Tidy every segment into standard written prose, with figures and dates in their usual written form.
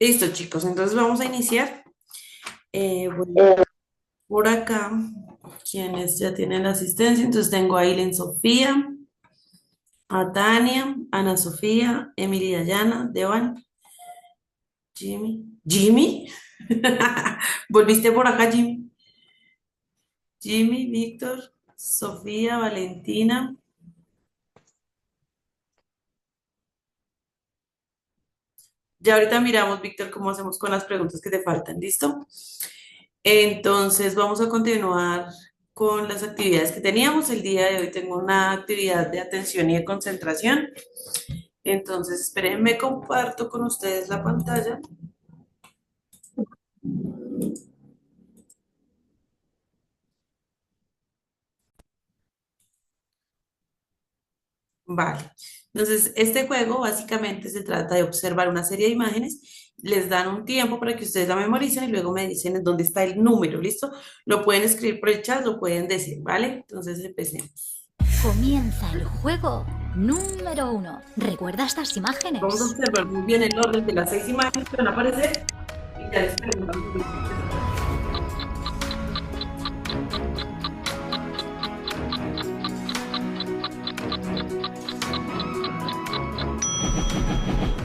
Listo, chicos, entonces vamos a iniciar. Voy por acá, quienes ya tienen la asistencia. Entonces tengo a Aileen Sofía, a Tania, Ana Sofía, Emily Dayana, Devan, Jimmy. ¿Jimmy? ¿Volviste por acá, Jimmy? Jimmy, Víctor, Sofía, Valentina. Ya ahorita miramos, Víctor, cómo hacemos con las preguntas que te faltan. ¿Listo? Entonces vamos a continuar con las actividades que teníamos. El día de hoy tengo una actividad de atención y de concentración. Entonces, espérenme, comparto con ustedes la pantalla. Vale. Entonces, este juego básicamente se trata de observar una serie de imágenes. Les dan un tiempo para que ustedes la memoricen y luego me dicen en dónde está el número. ¿Listo? Lo pueden escribir por el chat, lo pueden decir, ¿vale? Entonces, empecemos. Comienza el juego número 1. ¿Recuerda estas Vamos a imágenes? observar muy bien el orden de las 6 imágenes que van a aparecer y ya les preguntamos.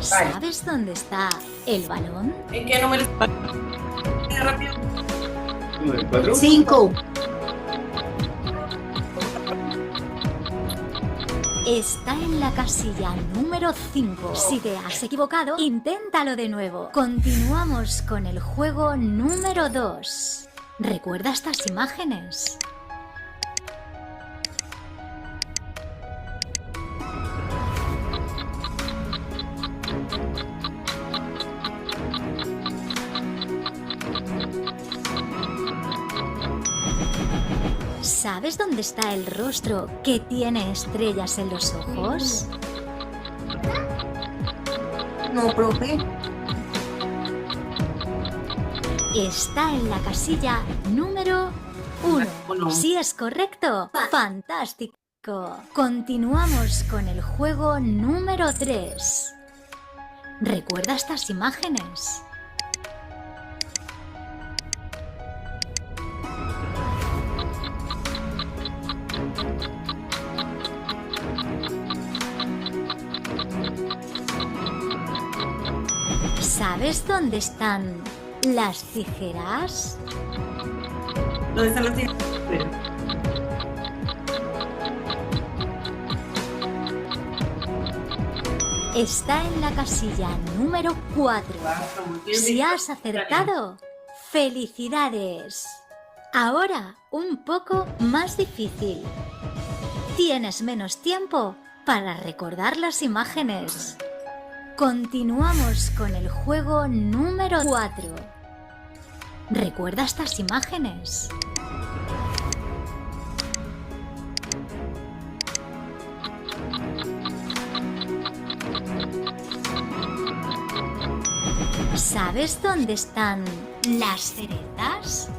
Vale. ¿Sabes dónde está el balón? ¿En qué número está? Rápido. ¿Número 4? 5. Está en la casilla número 5. Si te has equivocado, inténtalo de nuevo. Continuamos con el juego número 2. ¿Recuerda estas imágenes? ¿Sabes dónde está el rostro que tiene estrellas en los ojos? No, profe. Está en la casilla número 1. Uno. Sí es correcto. Fantástico. Continuamos con el juego número 3. ¿Recuerda estas imágenes? ¿Sabes dónde están las tijeras? ¿Dónde están las tijeras? Está en la casilla número 4. Si has acertado, ¡felicidades! Ahora un poco más difícil. Tienes menos tiempo para recordar las imágenes. Continuamos con el juego número 4. ¿Recuerda estas imágenes? ¿Sabes dónde están las cerezas?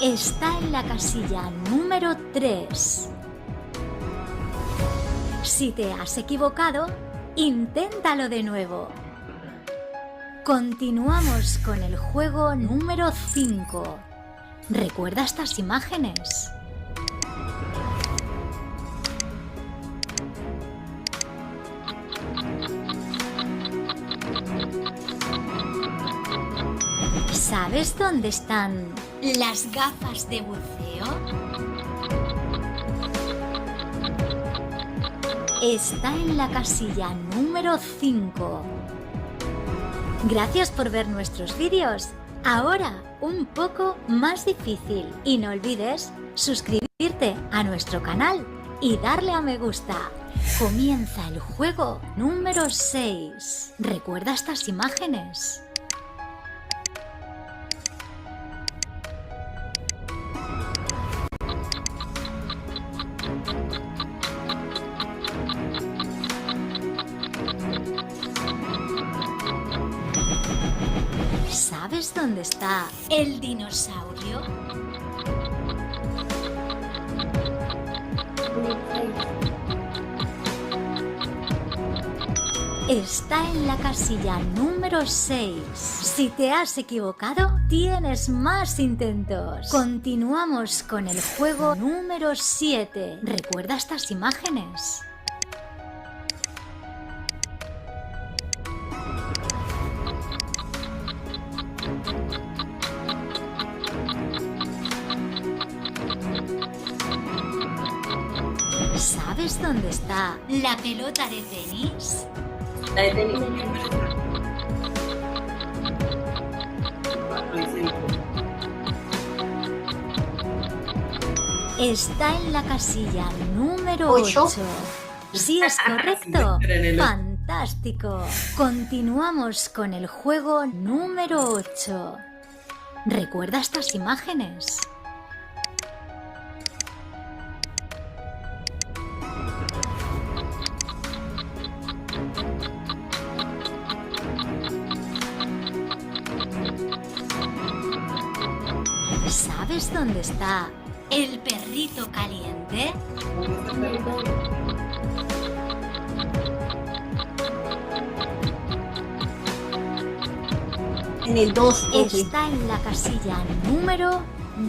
Está en la casilla número 3. Si te has equivocado, inténtalo de nuevo. Continuamos con el juego número 5. ¿Recuerda estas imágenes? ¿Sabes dónde están las gafas de buceo? Está en la casilla número 5. Gracias por ver nuestros vídeos. Ahora un poco más difícil. Y no olvides suscribirte a nuestro canal y darle a me gusta. Comienza el juego número 6. ¿Recuerda estas imágenes? ¿Sabes dónde está el dinosaurio? Está en la casilla número 6. Si te has equivocado, tienes más intentos. Continuamos con el juego número 7. ¿Recuerda estas imágenes? ¿Sabes dónde está la pelota de tenis? La de tenis cuatro y cinco. Está en la casilla número ¿Ocho? 8. Sí, es correcto. Pero en el ocho. Fantástico. Continuamos con el juego número 8. ¿Recuerda estas imágenes? ¿Sabes dónde está el perrito caliente? En el 2, profe. Está en la casilla número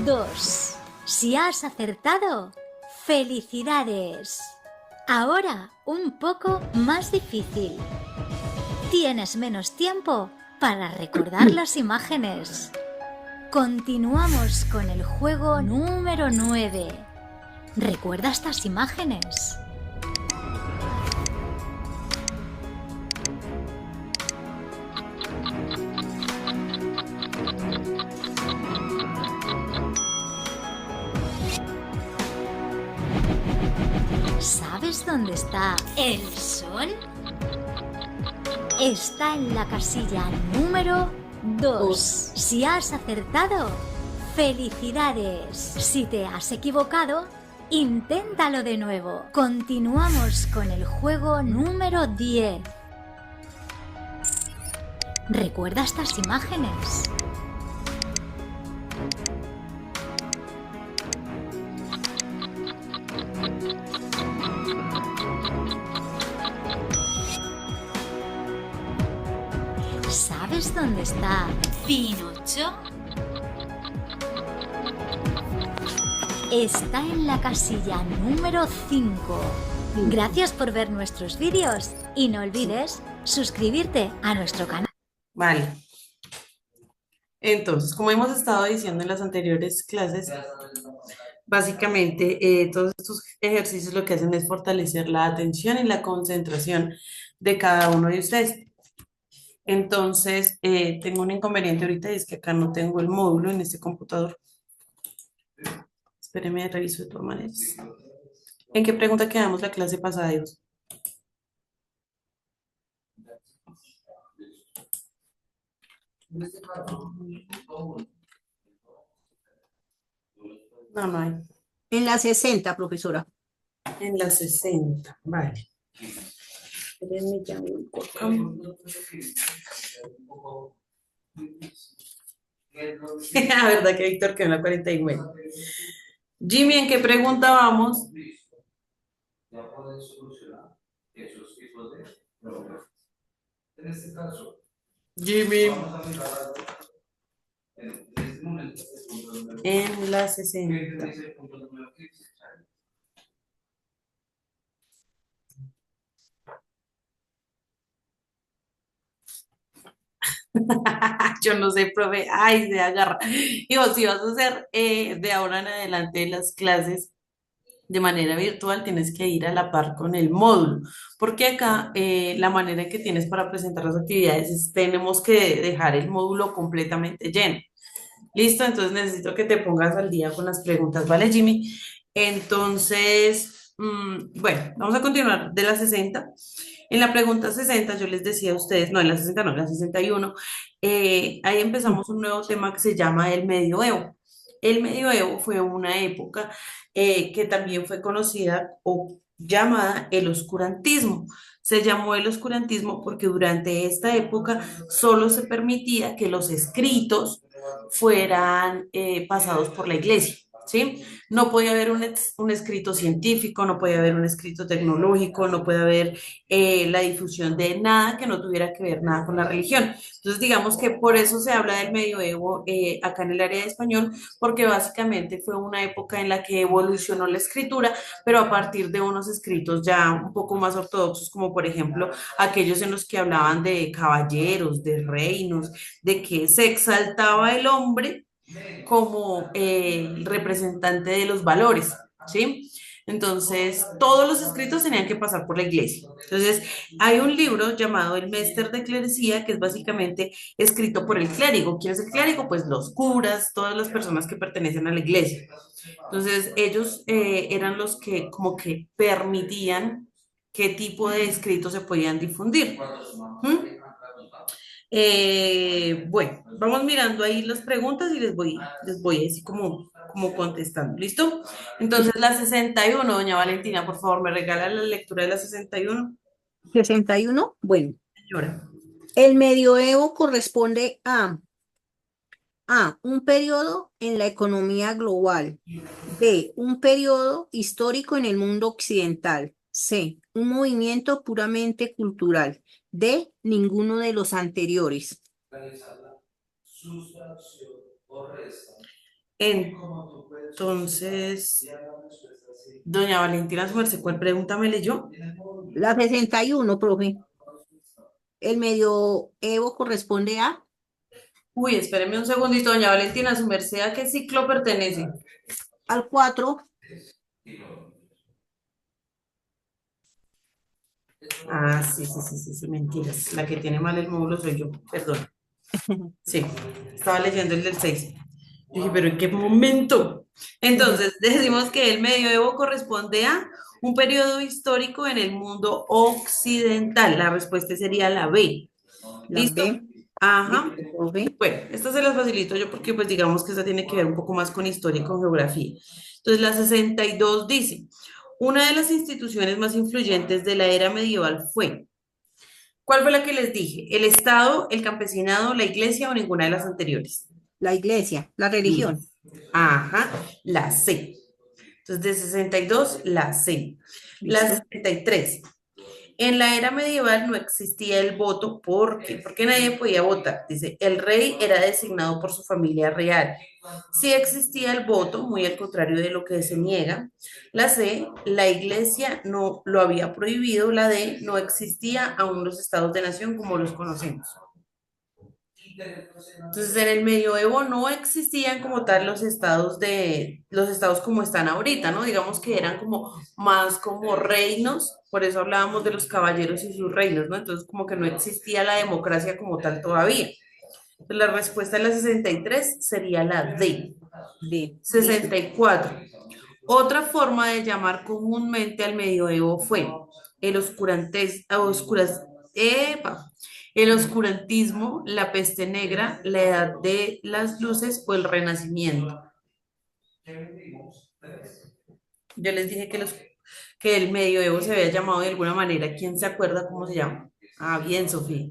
2. Si has acertado, ¡felicidades! Ahora un poco más difícil. Tienes menos tiempo para recordar las imágenes. Continuamos con el juego número 9. ¿Recuerda estas imágenes? ¿Sabes dónde está el sol? Está en la casilla número 2. Si has acertado, ¡felicidades! Si te has equivocado, inténtalo de nuevo. Continuamos con el juego número 10. ¿Recuerda estas imágenes? ¿Sabes dónde está Pinocho? Está en la casilla número 5. Gracias por ver nuestros vídeos y no olvides suscribirte a nuestro canal. Vale. Entonces, como hemos estado diciendo en las anteriores clases, básicamente todos estos ejercicios lo que hacen es fortalecer la atención y la concentración de cada uno de ustedes. Entonces, tengo un inconveniente ahorita y es que acá no tengo el módulo en este computador. Espéreme, reviso de todas maneras. ¿En qué pregunta quedamos la clase pasada, Dios? No, no hay. En la 60, profesora. En la 60, vale. Espérenme, ya busco acá. La verdad que Víctor quedó en la 49. Jimmy, ¿en qué pregunta vamos? Ya puedes solucionar esos tipos de problemas. En este caso, Jimmy. vamos a mirar algo en este momento. En la 60. Dice el punto número 15. Yo no sé, profe. Ay, se agarra. Y vos, si vas a hacer de ahora en adelante las clases de manera virtual, tienes que ir a la par con el módulo, porque acá la manera en que tienes para presentar las actividades es tenemos que dejar el módulo completamente lleno. ¿Listo? Entonces necesito que te pongas al día con las preguntas, ¿vale, Jimmy? Entonces, bueno, vamos a continuar de la 60. En la pregunta 60 yo les decía a ustedes, no, en la 60 no, en la 61, ahí empezamos un nuevo tema que se llama el medioevo. El medioevo fue una época que también fue conocida o llamada el oscurantismo. Se llamó el oscurantismo porque durante esta época solo se permitía que los escritos fueran pasados por la iglesia. ¿sí? No podía haber un escrito científico, no podía haber un escrito tecnológico, no puede haber la difusión de nada que no tuviera que ver nada con la religión. Entonces, digamos que por eso se habla del medioevo acá en el área de español, porque básicamente fue una época en la que evolucionó la escritura, pero a partir de unos escritos ya un poco más ortodoxos, como por ejemplo aquellos en los que hablaban de caballeros, de reinos, de que se exaltaba el hombre como el representante de los valores, ¿sí? Entonces, todos los escritos tenían que pasar por la iglesia. Entonces, hay un libro llamado El Mester de Clerecía, que es básicamente escrito por el clérigo. ¿Quién es el clérigo? Pues los curas, todas las personas que pertenecen a la iglesia. Entonces, ellos eran los que como que permitían qué tipo de escritos se podían difundir. ¿Mm? Bueno, vamos mirando ahí las preguntas y les voy así como contestando. ¿Listo? Entonces, la 61, doña Valentina, por favor, me regala la lectura de la 61, 61. Bueno, señora. el medioevo corresponde A, un periodo en la economía global. B, un periodo histórico en el mundo occidental. C, un movimiento puramente cultural. D, ninguno de los anteriores. Realizar sustracción o resta. Entonces, doña Valentina, su merced, ¿cuál pregunta me leyó? La 61, profe. El medioevo corresponde Uy, espéreme un segundito, doña Valentina, su merced, ¿a qué ciclo pertenece? al 4. Ah, sí, sí, sí, sí, sí, mentiras. La que tiene mal el módulo soy yo, perdón. Sí, estaba leyendo el del 6. Dije, pero ¿en qué momento? Entonces, decimos que el medioevo corresponde a un periodo histórico en el mundo occidental. La respuesta sería la B. La ¿Listo? B. Ajá. Listo, profe. Bueno, esta se las facilito yo porque pues digamos que esta tiene que ver un poco más con historia y con geografía. Entonces, la 62 dice, una de las instituciones más influyentes de la era medieval fue, ¿cuál fue la que les dije? ¿El Estado, el campesinado, la iglesia o ninguna de las anteriores? La iglesia, la Bien. religión. Ajá, la C. Entonces, de 62, la C. La Listo. 63. En la era medieval no existía el voto. ¿Por qué? Porque nadie podía votar. Dice, el rey era designado por su familia real. Sí existía el voto, muy al contrario de lo que se niega. La C, la iglesia no lo había prohibido. La D, no existía aún los estados de nación como los conocemos. Entonces, en el medioevo no existían como tal los estados como están ahorita, ¿no? Digamos que eran como más como reinos, por eso hablábamos de los caballeros y sus reinos, ¿no? Entonces, como que no existía la democracia como tal todavía. Entonces, la respuesta a la 63 sería la D. D. Listo. 64. Otra forma de llamar comúnmente al medioevo fue el el oscurantismo, la peste negra, la edad de las luces o el renacimiento. Yo les dije que el medioevo se había llamado de alguna manera. ¿Quién se acuerda cómo se llama? Ah, bien, Sofía.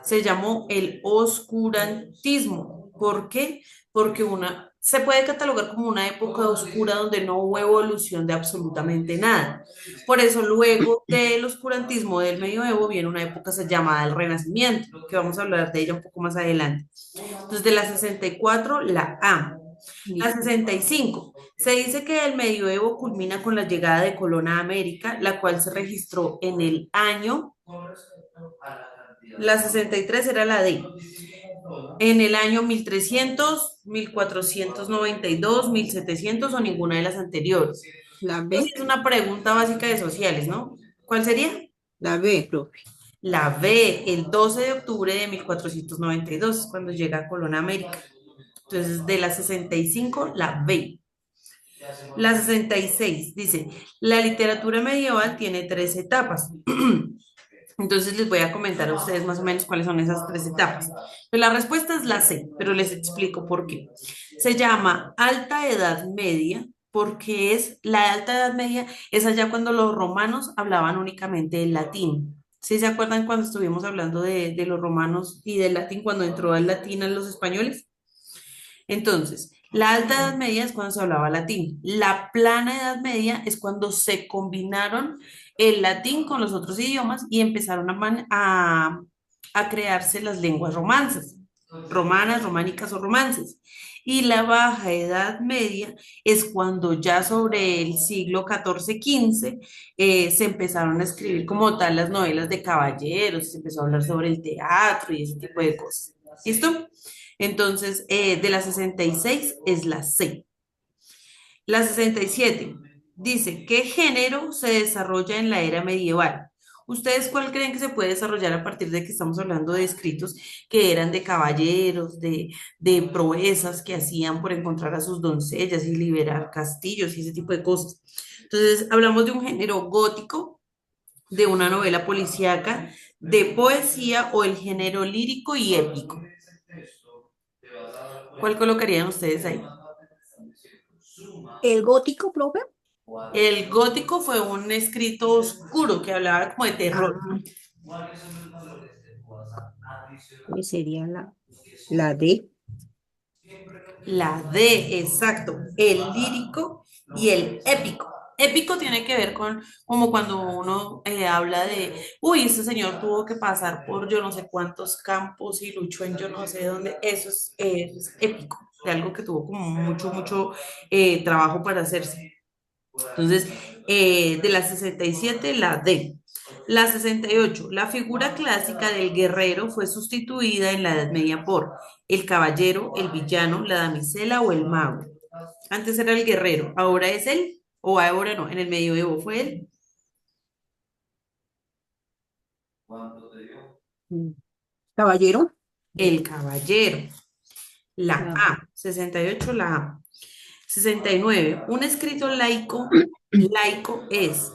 Se llamó el oscurantismo. ¿Por qué? Porque se puede catalogar como una época oscura donde no hubo evolución de absolutamente nada. Por eso luego del oscurantismo del medioevo viene una época llamada el Renacimiento, que vamos a hablar de ella un poco más adelante. Entonces, de la 64, la A. La Listo. 65. Se dice que el medioevo culmina con la llegada de Colón a América, la cual se registró en el año, la 63 era la D, en el año 1300, 1492, 1700 o ninguna de las anteriores. La Pues B. es una pregunta básica de sociales, ¿no? ¿Cuál sería? La B, profe. La B, el 12 de octubre de 1492, cuando llega Colón a América. Entonces, de la 65, la B. La 66 dice, la literatura medieval tiene tres etapas. Entonces les voy a comentar a ustedes más o menos cuáles son esas tres etapas. Pues la respuesta es la C, pero les explico por qué. Se llama Alta Edad Media porque es la Alta Edad Media, es allá cuando los romanos hablaban únicamente el latín. ¿Sí se acuerdan cuando estuvimos hablando de los romanos y del latín, cuando entró el latín a los españoles? Entonces, La Alta Edad Media es cuando se hablaba latín. La Plana Edad Media es cuando se combinaron el latín con los otros idiomas y empezaron a crearse las lenguas romances, romanas, románicas o romances. Y la Baja Edad Media es cuando ya sobre el siglo XIV-XV se empezaron a escribir como tal las novelas de caballeros, se empezó a hablar sobre el teatro y ese tipo de cosas. ¿Listo? Entonces, de la 66 es la C. La 67 dice, ¿qué género se desarrolla en la era medieval? ¿Ustedes cuál creen que se puede desarrollar a partir de que estamos hablando de escritos que eran de caballeros, de proezas que hacían por encontrar a sus doncellas y liberar castillos y ese tipo de cosas? Entonces, hablamos de un género gótico, de una novela policíaca, de poesía o el género lírico y épico. ¿Cuál colocarían ustedes ahí? ¿El gótico, profe? El gótico fue un escrito oscuro que hablaba como de terror. Ah, pues sería la D. La D, exacto. El lírico y el épico. Épico tiene que ver con como cuando uno habla de, uy, este señor tuvo que pasar por yo no sé cuántos campos y luchó en yo no sé dónde. Eso es épico, de algo que tuvo como mucho, mucho trabajo para hacerse. Entonces, de la 67 la D. La 68 la figura clásica del guerrero fue sustituida en la Edad Media por el caballero, el villano, la damisela o el mago. Antes era el guerrero, ahora es él, o ahora no, en el medioevo fue él, Mm. Caballero. el caballero. La La- A, 68 la A. 69 un escrito laico, laico es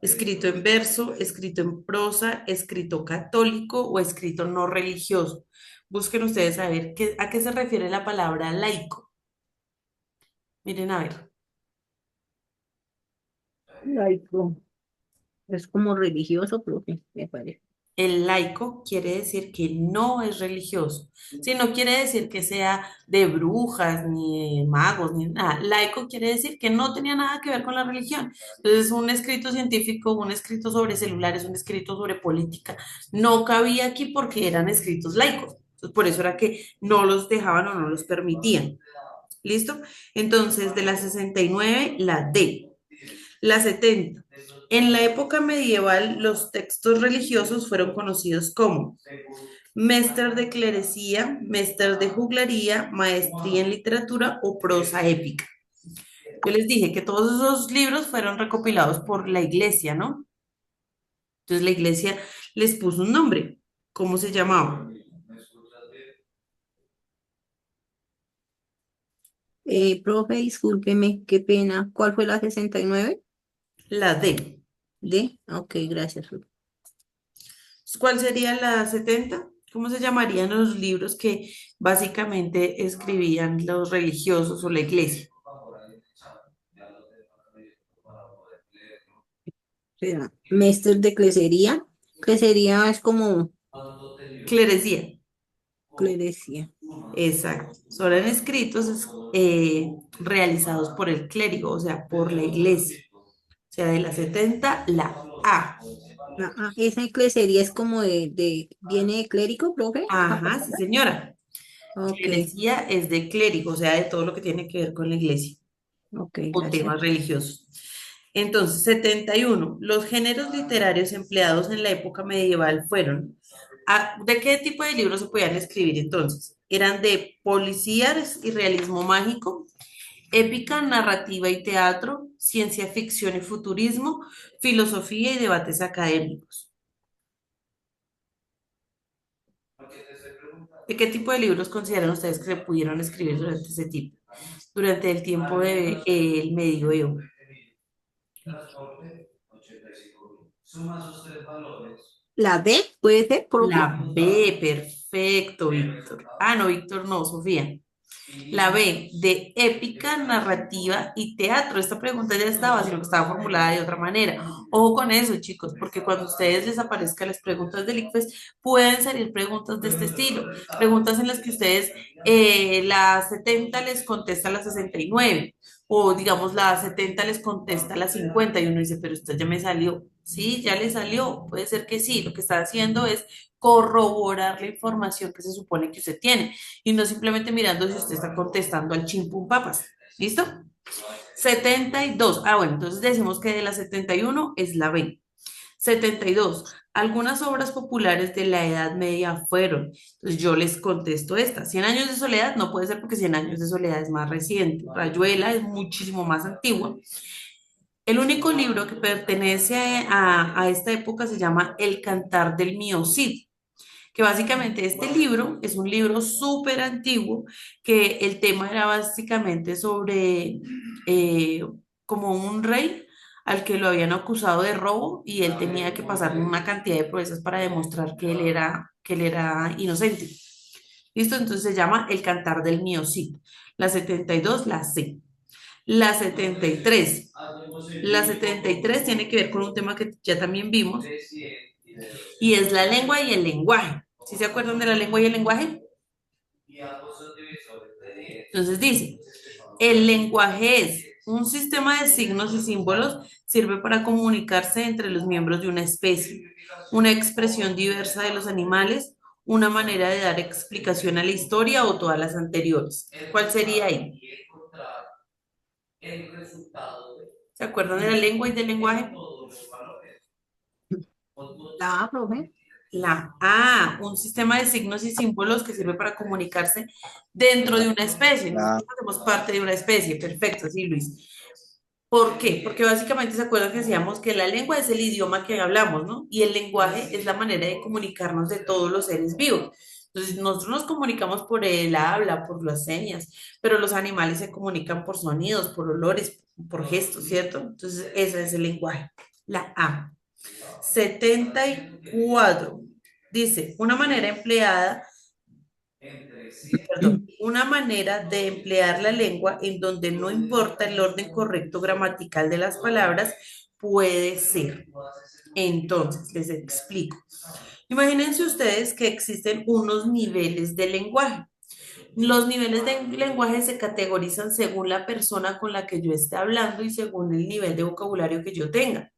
escrito en verso, escrito en prosa, escrito católico o escrito no religioso. Busquen ustedes a ver a qué se refiere la palabra laico. Miren a ver. Laico. Es como religioso, profe, me parece. El laico quiere decir que no es religioso, si no quiere decir que sea de brujas, ni de magos, ni nada. Laico quiere decir que no tenía nada que ver con la religión. Entonces, un escrito científico, un escrito sobre celulares, un escrito sobre política, no cabía aquí porque eran escritos laicos. Entonces, por eso era que no los dejaban o no los permitían. ¿Listo? Entonces, de la 69 la D. La 70. En la época medieval, los textos religiosos fueron conocidos como Mester de clerecía, Mester de juglaría, Maestría en literatura o prosa épica. Yo les dije que todos esos libros fueron recopilados por la iglesia, ¿no? Entonces la iglesia les puso un nombre. ¿Cómo se llamaba? Profe, discúlpeme, qué pena. ¿Cuál fue la 69? La D. D. Ok, gracias, profe. ¿Cuál sería la 70? ¿Cómo se llamarían los libros que básicamente escribían los religiosos o la iglesia? Será Mester de clesería. Clesería es como Clerecía. clerecía. Exacto. Son escritos realizados por el clérigo, o sea, por la iglesia. O sea, de la 70 la A. Esa clesería es como viene de clérigo, profe, esa Ajá, sí, palabra. señora. Ok, Clerecía es de clérigo, o sea, de todo lo que tiene que ver con la iglesia ok, o gracias. temas religiosos. Entonces, 71. Los géneros literarios empleados en la época medieval fueron, ¿de qué tipo de libros se podían escribir entonces? Eran de policías y realismo mágico, épica, narrativa y teatro, ciencia ficción y futurismo, filosofía y debates académicos. ¿De qué tipo de libros consideran ustedes que se pudieron escribir durante ese tipo, durante el tiempo del medioevo? La D puede ser, profe. La B, perfecto, Víctor. Ah, no, Víctor, no, Sofía. La B, de épica, narrativa y teatro. Esta pregunta ya estaba, sino que estaba formulada de otra manera. Ojo con eso, chicos, porque cuando a ustedes les aparezcan las preguntas del ICFES, pueden salir preguntas de este estilo. Preguntas en las que ustedes, la 70 les contesta la 69, o digamos la 70 les contesta la 50, y uno dice, pero esta ya me salió. Sí, ya le salió. Puede ser que sí. Lo que está haciendo es corroborar la información que se supone que usted tiene y no simplemente mirando si usted está contestando al chimpum papas. ¿Listo? 72. Ah, bueno, entonces decimos que de la 71 es la B. 72. Algunas obras populares de la Edad Media fueron. Entonces yo les contesto esta. 100 años de soledad no puede ser porque 100 años de soledad es más reciente. Rayuela es muchísimo más antigua. El único libro que pertenece a esta época se llama El Cantar del Mío Cid, que básicamente este libro es un libro súper antiguo, que el tema era básicamente sobre eh, como un rey al que lo habían acusado de robo y él tenía que pasar una cantidad de proezas para demostrar que él era inocente. ¿Listo? Entonces se llama El Cantar del Mío Cid. La 72 la C. La 73. La 73 tiene que ver con un tema que ya también vimos y es la lengua y el lenguaje. ¿Sí se acuerdan de la lengua y el lenguaje? Entonces dice, el lenguaje es un sistema de signos y símbolos, sirve para comunicarse entre los miembros de una especie, una expresión diversa de los animales, una manera de dar explicación a la historia o todas las anteriores. ¿Cuál sería ahí? ¿Se acuerdan de la lengua y del lenguaje? La A, profe. La A, un sistema de signos y símbolos que sirve para comunicarse dentro de una especie. La, Nosotros hacemos parte de una especie. Perfecto, sí, Luis. ¿Por qué? Porque básicamente se acuerdan que decíamos que la lengua es el idioma que hablamos, ¿no? Y el lenguaje es la manera de comunicarnos de todos los seres vivos. Entonces, nosotros nos comunicamos por el habla, por las señas, pero los animales se comunican por sonidos, por olores, por gestos, ¿cierto? Entonces, ese es el lenguaje. La A. 74. Dice, una manera empleada, perdón, una manera de emplear la lengua en donde no importa el orden correcto gramatical de las palabras puede ser. Entonces, les explico. Imagínense ustedes que existen unos niveles de lenguaje. Los niveles de lenguaje se categorizan según la persona con la que yo esté hablando y según el nivel de vocabulario que yo tenga.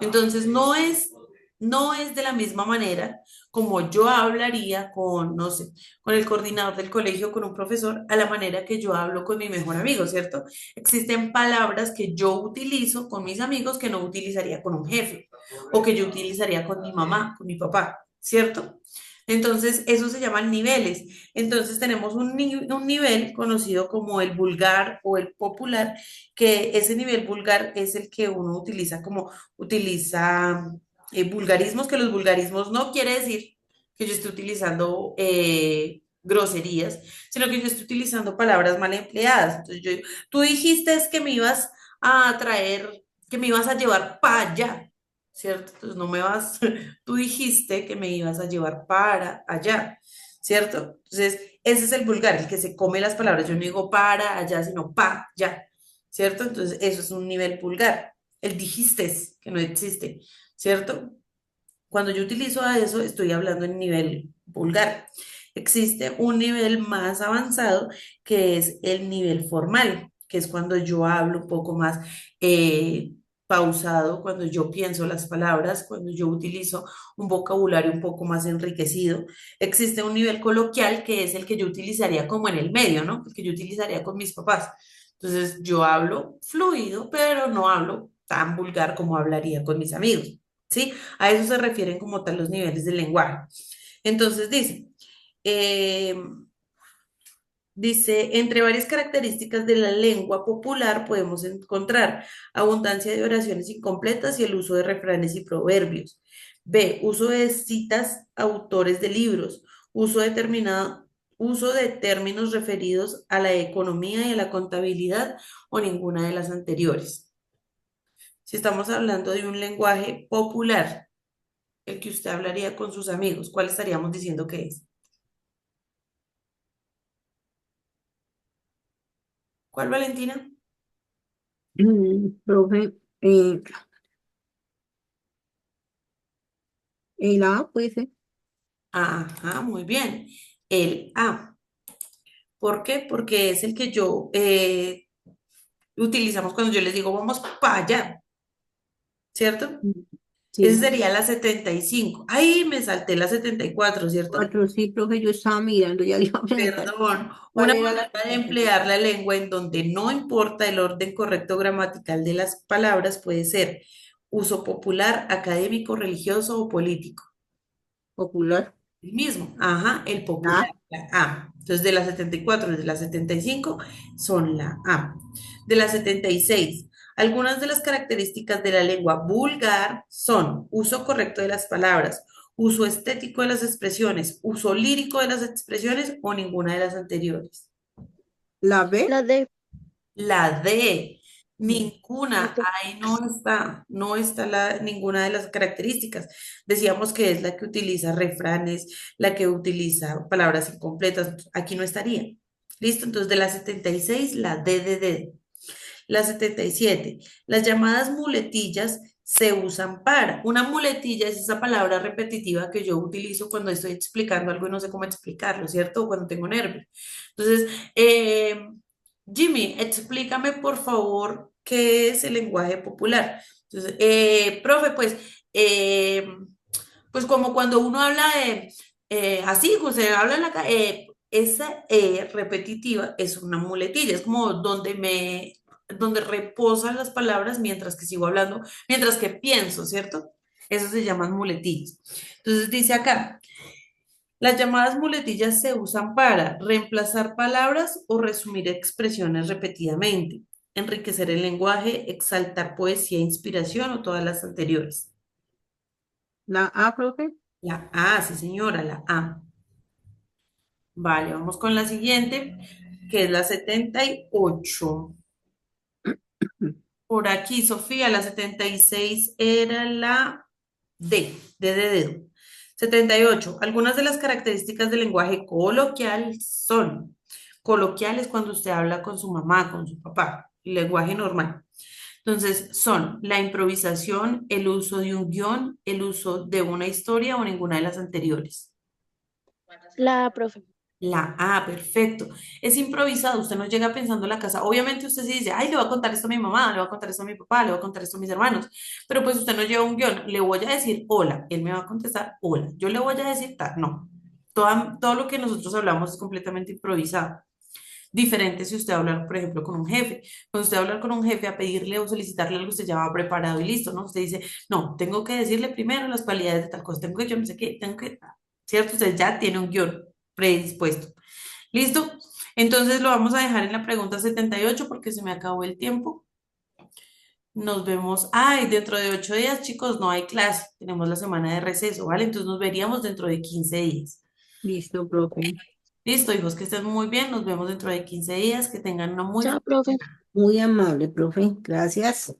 Entonces, no es de la misma manera como yo hablaría con, no sé, con el coordinador del colegio, con un profesor, a la manera que yo hablo con mi mejor amigo, ¿cierto? Existen palabras que yo utilizo con mis amigos que no utilizaría con un jefe o que yo utilizaría con mi mamá, con mi papá, ¿cierto? Entonces, eso se llaman niveles. Entonces, tenemos un nivel conocido como el vulgar o el popular, que ese nivel vulgar es el que uno utiliza como utiliza vulgarismos, que los vulgarismos no quiere decir que yo esté utilizando groserías, sino que yo estoy utilizando palabras mal empleadas. Entonces, tú dijiste es que me ibas a traer, que me ibas a llevar para allá, ¿cierto? Entonces, no me vas, tú dijiste que me ibas a llevar para allá, ¿cierto? Entonces, ese es el vulgar, el que se come las palabras. Yo no digo para allá, sino pa allá, ¿cierto? Entonces, eso es un nivel vulgar. El dijiste, que no existe, ¿cierto? Cuando yo utilizo a eso, estoy hablando en nivel vulgar. Existe un nivel más avanzado que es el nivel formal, que es cuando yo hablo un poco más pausado, cuando yo pienso las palabras, cuando yo utilizo un vocabulario un poco más enriquecido. Existe un nivel coloquial que es el que yo utilizaría como en el medio, ¿no? El que yo utilizaría con mis papás. Entonces, yo hablo fluido, pero no hablo tan vulgar como hablaría con mis amigos. ¿Sí? A eso se refieren como tal los niveles del lenguaje. Entonces eh, dice, entre varias características de la lengua popular podemos encontrar abundancia de oraciones incompletas y el uso de refranes y proverbios. B, uso de citas, autores de libros, uso de términos referidos a la economía y a la contabilidad o ninguna de las anteriores. Si estamos hablando de un lenguaje popular, el que usted hablaría con sus amigos, ¿cuál estaríamos diciendo que es? ¿Cuál, Valentina? Profe, el A puede ser. Ajá, muy bien. El A. ¿Por qué? Porque es el que yo utilizamos cuando yo les digo vamos para allá, ¿cierto? Mm, Ese Sí, sería la 75. Ahí me salté la 74, ¿cierto? cuatro, sí, profe, yo estaba mirando, ya le iba a preguntar Perdón. cuál Una era la manera de emplear la lengua en donde no importa el orden correcto gramatical de las palabras puede ser uso popular, académico, religioso o político. popular. El mismo, ajá, el popular, A, la A. Entonces, de las 74 y de las 75 son la A. De las 76, algunas de las características de la lengua vulgar son uso correcto de las palabras, uso estético de las expresiones, uso lírico de las expresiones o ninguna de las anteriores. la B. La D. La D, Mm, ninguna, ahí no está ninguna de las características. Decíamos que es la que utiliza refranes, la que utiliza palabras incompletas, aquí no estaría. ¿Listo? Entonces, de la 76, la D de dedo. La 77, las llamadas muletillas se usan para. Una muletilla es esa palabra repetitiva que yo utilizo cuando estoy explicando algo y no sé cómo explicarlo, ¿cierto? O cuando tengo nervios. Entonces, Jimmy, explícame por favor qué es el lenguaje popular. Entonces, profe, eh, pues como cuando uno habla de, así, como se habla en la calle, esa repetitiva es una muletilla, es como donde reposan las palabras mientras que sigo hablando, mientras que pienso, ¿cierto? Eso se llaman muletillas. Entonces dice acá, las llamadas muletillas se usan para reemplazar palabras o resumir expresiones repetidamente, enriquecer el lenguaje, exaltar poesía, inspiración o todas las anteriores. La A, profe. La A, sí señora, la A. Vale, vamos con la siguiente, que es la 78. Por aquí, Sofía, la 76 era la D de dedo. 78. Algunas de las características del lenguaje coloquial son coloquiales cuando usted habla con su mamá, con su papá, lenguaje normal. Entonces, son la improvisación, el uso de un guión, el uso de una historia o ninguna de las anteriores. La A, profe. La A, perfecto. Es improvisado, usted no llega pensando en la casa. Obviamente usted sí dice, ay, le voy a contar esto a mi mamá, le voy a contar esto a mi papá, le voy a contar esto a mis hermanos. Pero pues usted no lleva un guión, le voy a decir hola, él me va a contestar hola, yo le voy a decir tal, no. Todo lo que nosotros hablamos es completamente improvisado. Diferente si usted habla, por ejemplo, con un jefe. Cuando usted habla con un jefe a pedirle o solicitarle algo, usted ya va preparado y listo, ¿no? Usted dice, no, tengo que decirle primero las cualidades de tal cosa, tengo que yo no sé qué, tengo que, ¿cierto? Usted ya tiene un guión predispuesto. ¿Listo? Entonces lo vamos a dejar en la pregunta 78 porque se me acabó el tiempo. Nos vemos. Ay, dentro de 8 días, chicos, no hay clase. Tenemos la semana de receso, ¿vale? Entonces nos veríamos dentro de 15 días. Listo, profe. Listo, hijos, que estén muy bien. Nos vemos dentro de 15 días. Que tengan una muy Chao, feliz profe. Muy amable, profe. Gracias.